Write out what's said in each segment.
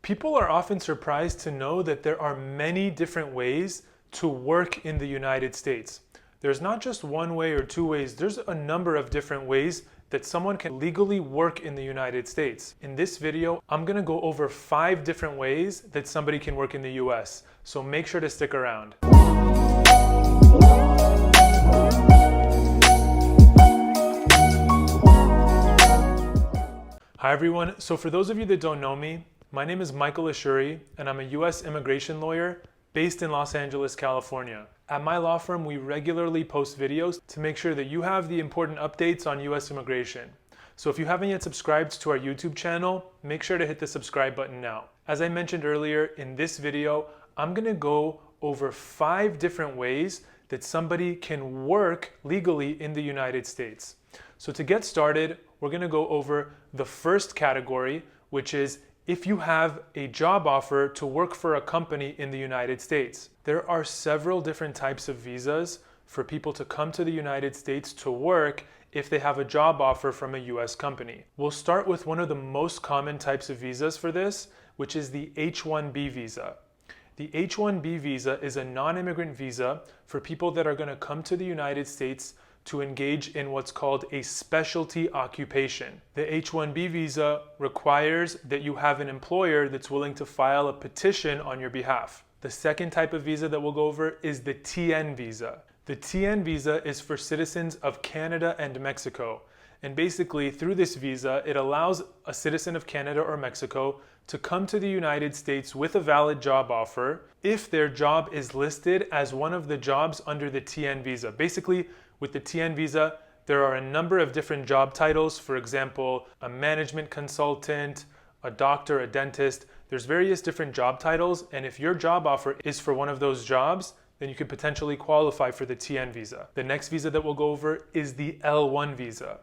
People are often surprised to know that there are many different ways to work in the United States. There's not just one way or two ways, there's a number of different ways that someone can legally work in the United States. In this video, I'm gonna go over 5 different ways that somebody can work in the US, so make sure to stick around. Hi everyone, so for those of you that don't know me, my name is Michael Ashoori and I'm a US immigration lawyer based in Los Angeles, California. At my law firm, we regularly post videos to make sure that you have the important updates on US immigration. So if you haven't yet subscribed to our YouTube channel, make sure to hit the subscribe button now. As I mentioned earlier, in this video, I'm gonna go over 5 different ways that somebody can work legally in the United States. So to get started, we're gonna go over the first category, which is if you have a job offer to work for a company in the United States. There are several different types of visas for people to come to the United States to work if they have a job offer from a US company. We'll start with one of the most common types of visas for this, which is the H1B visa. The H1B visa is a non-immigrant visa for people that are going to come to the United States to engage in what's called a specialty occupation. The H1B visa requires that you have an employer that's willing to file a petition on your behalf. The second type of visa that we'll go over is the TN visa. The TN visa is for citizens of Canada and Mexico. And basically, through this visa, it allows a citizen of Canada or Mexico to come to the United States with a valid job offer if their job is listed as one of the jobs under the TN visa. Basically, with the TN visa, there are a number of different job titles. For example, a management consultant, a doctor, a dentist. There's various different job titles, and if your job offer is for one of those jobs, then you could potentially qualify for the TN visa. The next visa that we'll go over is the L1 visa.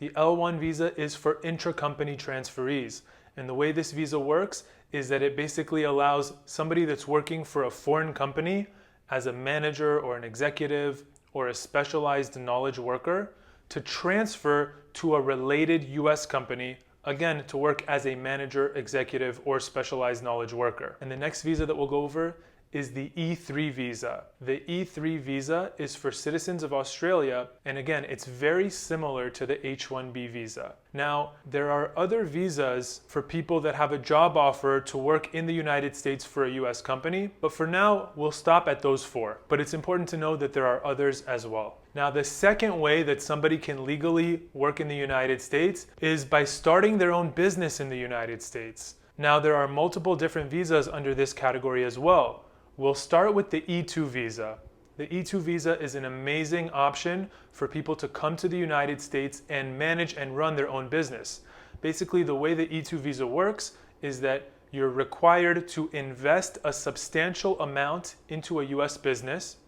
The L1 visa is for intra-company transferees. And the way this visa works is that it basically allows somebody that's working for a foreign company as a manager or an executive or a specialized knowledge worker to transfer to a related US company, again, to work as a manager, executive, or specialized knowledge worker. And the next visa that we'll go over is the E3 visa. The E3 visa is for citizens of Australia, and again, it's very similar to the H1B visa. Now, there are other visas for people that have a job offer to work in the United States for a US company, but for now, we'll stop at those 4. But it's important to know that there are others as well. Now, the second way that somebody can legally work in the United States is by starting their own business in the United States. Now, there are multiple different visas under this category as well. We'll start with the E2 visa. The E2 visa is an amazing option for people to come to the United States and manage and run their own business. Basically, the way the E2 visa works is that you're required to invest a substantial amount into a US business.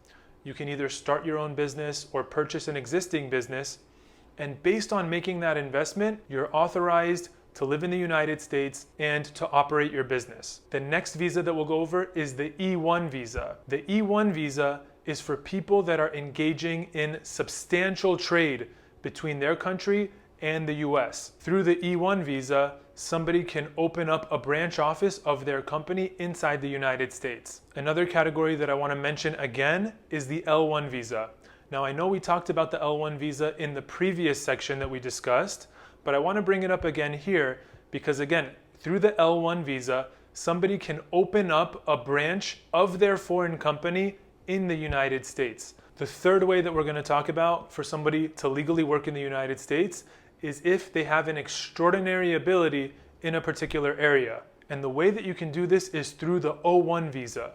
You can either start your own business or purchase an existing business. And based on making that investment, you're authorized to live in the United States and to operate your business. The next visa that we'll go over is the E1 visa. The E1 visa is for people that are engaging in substantial trade between their country and the US. Through the E1 visa, somebody can open up a branch office of their company inside the United States. Another category that I want to mention again is the L1 visa. Now, I know we talked about the L1 visa in the previous section that we discussed, but I want to bring it up again here because, again, through the L1 visa, somebody can open up a branch of their foreign company in the United States. The third way that we're going to talk about for somebody to legally work in the United States is if they have an extraordinary ability in a particular area. And the way that you can do this is through the O1 visa.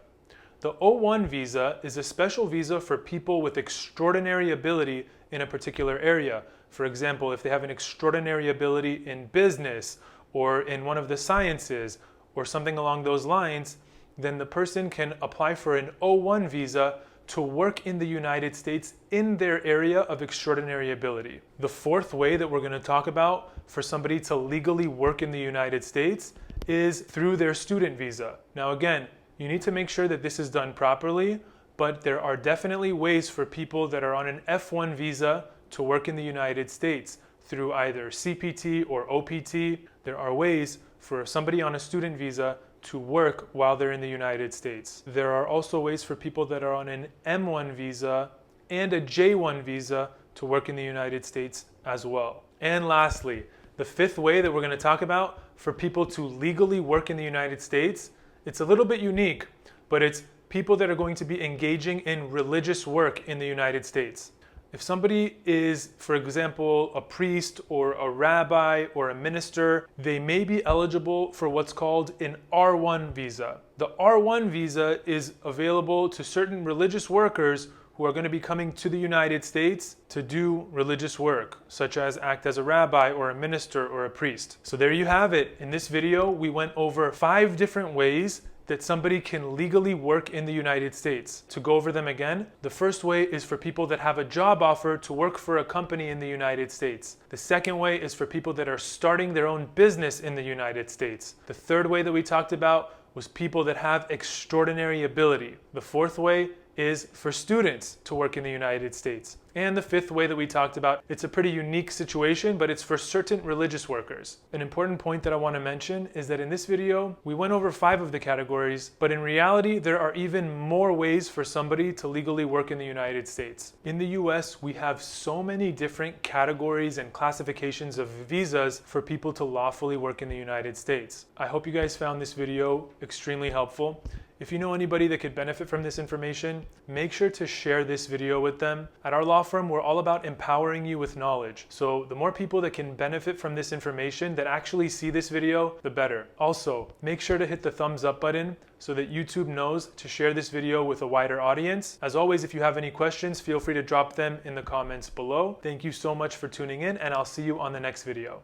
The O1 visa is a special visa for people with extraordinary ability in a particular area. For example, if they have an extraordinary ability in business or in one of the sciences or something along those lines, then the person can apply for an O1 visa to work in the United States in their area of extraordinary ability. The fourth way that we're going to talk about for somebody to legally work in the United States is through their student visa. Now again, you need to make sure that this is done properly, but there are definitely ways for people that are on an F1 visa to work in the United States through either CPT or OPT. There are ways for somebody on a student visa to work while they're in the United States. There are also ways for people that are on an M1 visa and a J1 visa to work in the United States as well. And lastly, the fifth way that we're going to talk about for people to legally work in the United States, it's a little bit unique, but it's people that are going to be engaging in religious work in the United States. If somebody is, for example, a priest or a rabbi or a minister, they may be eligible for what's called an R1 visa. The R1 visa is available to certain religious workers who are going to be coming to the United States to do religious work, such as act as a rabbi or a minister or a priest. So there you have it. In this video, we went over 5 different ways that somebody can legally work in the United States. To go over them again, the first way is for people that have a job offer to work for a company in the United States. The second way is for people that are starting their own business in the United States. The third way that we talked about was people that have extraordinary ability. The fourth way is for students to work in the United States. And the fifth way that we talked about, it's a pretty unique situation, but it's for certain religious workers. An important point that I want to mention is that in this video, we went over 5 of the categories, but in reality, there are even more ways for somebody to legally work in the United States. In the US, we have so many different categories and classifications of visas for people to lawfully work in the United States. I hope you guys found this video extremely helpful. If you know anybody that could benefit from this information, make sure to share this video with them. At our law firm, we're all about empowering you with knowledge. So the more people that can benefit from this information that actually see this video, the better. Also, make sure to hit the thumbs up button so that YouTube knows to share this video with a wider audience. As always, if you have any questions, feel free to drop them in the comments below. Thank you so much for tuning in, and I'll see you on the next video.